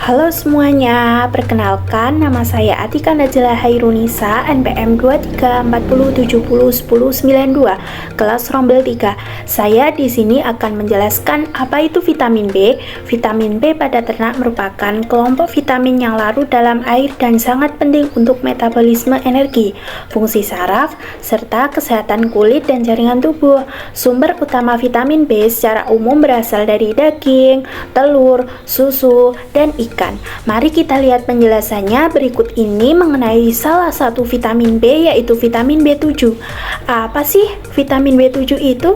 Halo semuanya, perkenalkan nama saya Atika Najla Hairunisa, NPM 2340701092, kelas Rombel 3. Saya di sini akan menjelaskan apa itu vitamin B. Vitamin B pada ternak merupakan kelompok vitamin yang larut dalam air dan sangat penting untuk metabolisme energi, fungsi saraf, serta kesehatan kulit dan jaringan tubuh. Sumber utama vitamin B secara umum berasal dari daging, telur, susu, dan ikan. Mari kita lihat penjelasannya berikut ini mengenai salah satu vitamin B, yaitu vitamin B7. Apa sih vitamin B7 itu?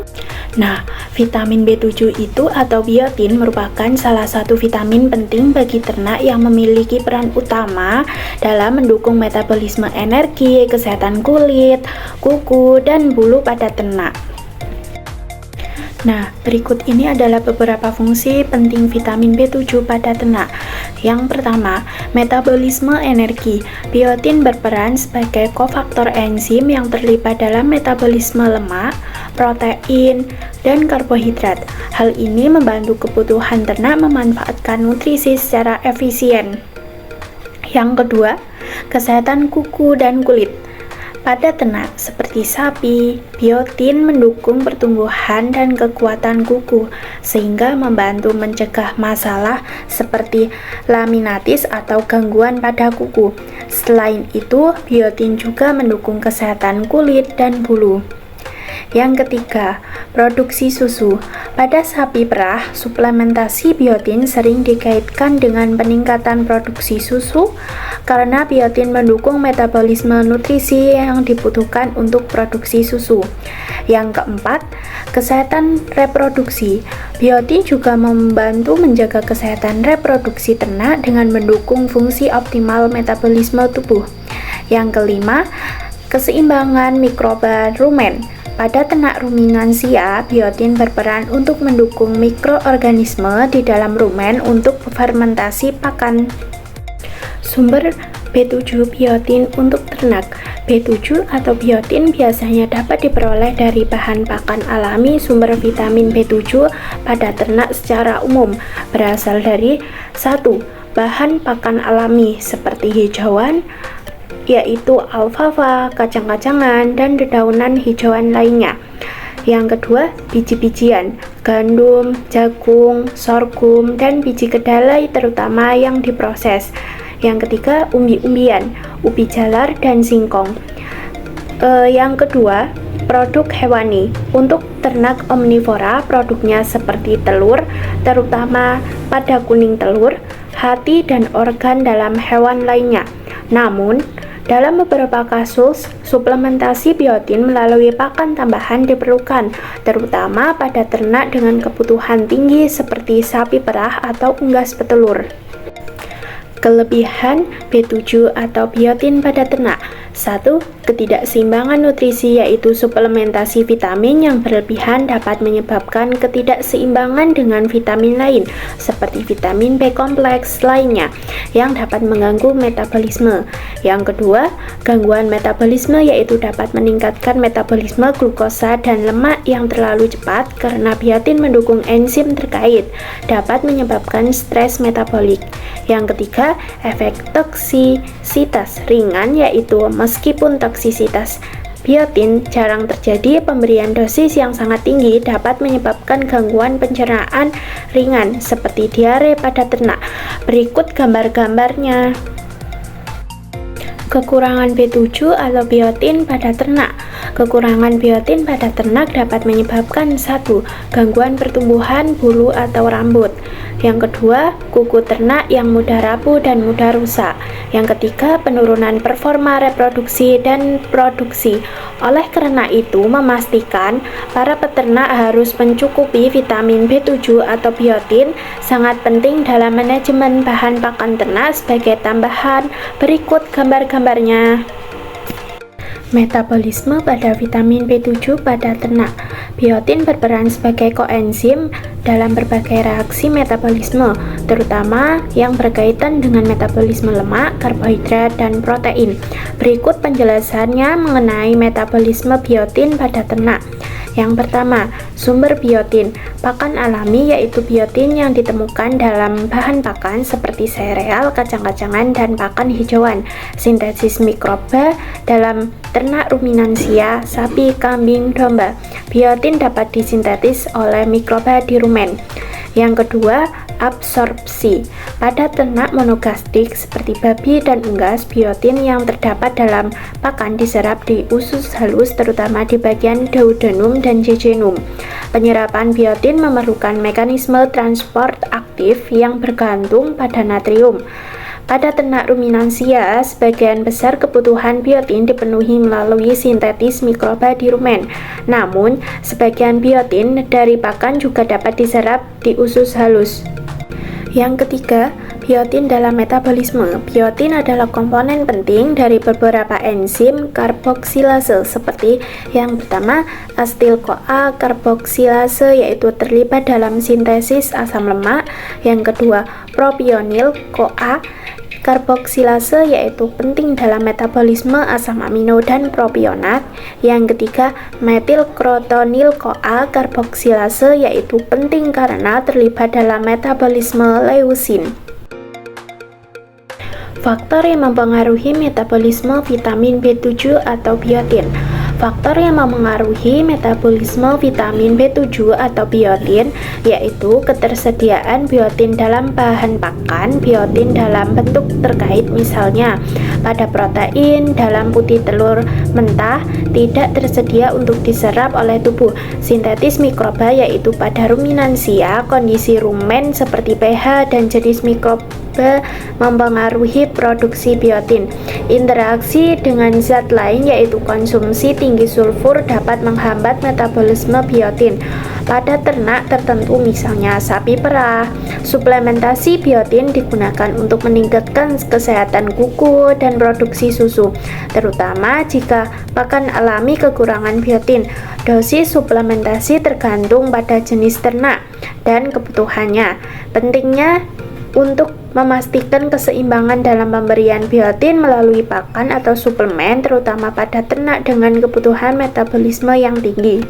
Nah, vitamin B7 itu atau biotin merupakan salah satu vitamin penting bagi ternak yang memiliki peran utama dalam mendukung metabolisme energi, kesehatan kulit, kuku, dan bulu pada ternak. Nah, berikut ini adalah beberapa fungsi penting vitamin B7 pada ternak. Yang pertama, metabolisme energi. Biotin berperan sebagai kofaktor enzim yang terlibat dalam metabolisme lemak, protein, dan karbohidrat. Hal ini membantu kebutuhan ternak memanfaatkan nutrisi secara efisien. Yang kedua, kesehatan kuku dan kulit. Pada ternak seperti sapi, biotin mendukung pertumbuhan dan kekuatan kuku sehingga membantu mencegah masalah seperti laminitis atau gangguan pada kuku. Selain itu, biotin juga mendukung kesehatan kulit dan bulu. Yang ketiga, produksi susu. Pada sapi perah, suplementasi biotin sering dikaitkan dengan peningkatan produksi susu karena biotin mendukung metabolisme nutrisi yang dibutuhkan untuk produksi susu. Yang keempat, kesehatan reproduksi. Biotin juga membantu menjaga kesehatan reproduksi ternak dengan mendukung fungsi optimal metabolisme tubuh. Yang kelima, keseimbangan mikroba rumen. Pada ternak ruminansia, biotin berperan untuk mendukung mikroorganisme di dalam rumen untuk fermentasi pakan. Sumber B7 biotin untuk ternak. B7 atau biotin biasanya dapat diperoleh dari bahan pakan alami. Sumber vitamin B7 pada ternak secara umum berasal dari 1. Bahan pakan alami seperti hijauan, yaitu alfalfa, kacang-kacangan, dan dedaunan hijauan lainnya. Yang kedua, biji-bijian, gandum, jagung, sorghum, dan biji kedelai terutama yang diproses. Yang ketiga, umbi-umbian, ubi jalar, dan singkong. Yang kedua, produk hewani. Untuk ternak omnivora, produknya seperti telur, terutama pada kuning telur, hati, dan organ dalam hewan lainnya. Namun, dalam beberapa kasus, suplementasi biotin melalui pakan tambahan diperlukan, terutama pada ternak dengan kebutuhan tinggi seperti sapi perah atau unggas petelur. Kelebihan B7 atau biotin pada ternak. 1. Ketidakseimbangan nutrisi, yaitu suplementasi vitamin yang berlebihan dapat menyebabkan ketidakseimbangan dengan vitamin lain seperti vitamin B kompleks lainnya yang dapat mengganggu metabolisme. Yang kedua, gangguan metabolisme, yaitu dapat meningkatkan metabolisme glukosa dan lemak yang terlalu cepat karena biotin mendukung enzim terkait, dapat menyebabkan stres metabolik. Yang ketiga, efek toksisitas ringan, yaitu meskipun toksisitas biotin jarang terjadi, pemberian dosis yang sangat tinggi dapat menyebabkan gangguan pencernaan ringan seperti diare pada ternak. Berikut gambar-gambarnya. Kekurangan B7 atau biotin pada ternak. Kekurangan biotin pada ternak dapat menyebabkan 1. Gangguan pertumbuhan bulu atau rambut. Yang kedua, kuku ternak yang mudah rapuh dan mudah rusak. Yang ketiga, penurunan performa reproduksi dan produksi. Oleh karena itu, memastikan para peternak harus mencukupi vitamin B7 atau biotin sangat penting dalam manajemen bahan pakan ternak sebagai tambahan. Berikut gambar-gambarnya. Metabolisme pada vitamin B7 pada ternak. Biotin berperan sebagai koenzim dalam berbagai reaksi metabolisme, terutama yang berkaitan dengan metabolisme lemak, karbohidrat, dan protein. Berikut penjelasannya mengenai metabolisme biotin pada ternak. Yang pertama, sumber biotin. Pakan alami yaitu biotin yang ditemukan dalam bahan pakan seperti sereal, kacang-kacangan, dan pakan hijauan. Sintesis mikroba dalam ternak ruminansia, sapi, kambing, domba. Biotin dapat disintetis oleh mikroba di rumen. Yang kedua, absorpsi. Pada ternak monogastik seperti babi dan unggas, biotin yang terdapat dalam pakan diserap di usus halus terutama di bagian duodenum dan jejunum. Penyerapan biotin memerlukan mekanisme transport aktif yang bergantung pada natrium. Pada ternak ruminansia, sebagian besar kebutuhan biotin dipenuhi melalui sintetis mikroba di rumen. Namun, sebagian biotin dari pakan juga dapat diserap di usus halus. Yang ketiga, biotin dalam metabolisme. Biotin adalah komponen penting dari beberapa enzim karboksilase seperti yang pertama, asetil-CoA karboksilase yaitu terlibat dalam sintesis asam lemak. Yang kedua, propionil-CoA karboksilase yaitu penting dalam metabolisme asam amino dan propionat. Yang ketiga, metilkrotonil-CoA karboksilase yaitu penting karena terlibat dalam metabolisme leusin. Faktor yang mempengaruhi metabolisme vitamin B7 atau biotin. Faktor yang memengaruhi metabolisme vitamin B7 atau biotin yaitu ketersediaan biotin dalam bahan pakan, biotin dalam bentuk terkait misalnya pada protein dalam putih telur mentah tidak tersedia untuk diserap oleh tubuh. Sintetis mikroba yaitu pada ruminansia, kondisi rumen seperti pH dan jenis mikroba mempengaruhi produksi biotin. Interaksi dengan zat lain yaitu konsumsi tinggi sulfur dapat menghambat metabolisme biotin. Pada ternak tertentu misalnya sapi perah, suplementasi biotin digunakan untuk meningkatkan kesehatan kuku dan produksi susu, terutama jika pakan alami kekurangan biotin. Dosis suplementasi tergantung pada jenis ternak dan kebutuhannya. Pentingnya untuk memastikan keseimbangan dalam pemberian biotin melalui pakan atau suplemen terutama pada ternak dengan kebutuhan metabolisme yang tinggi.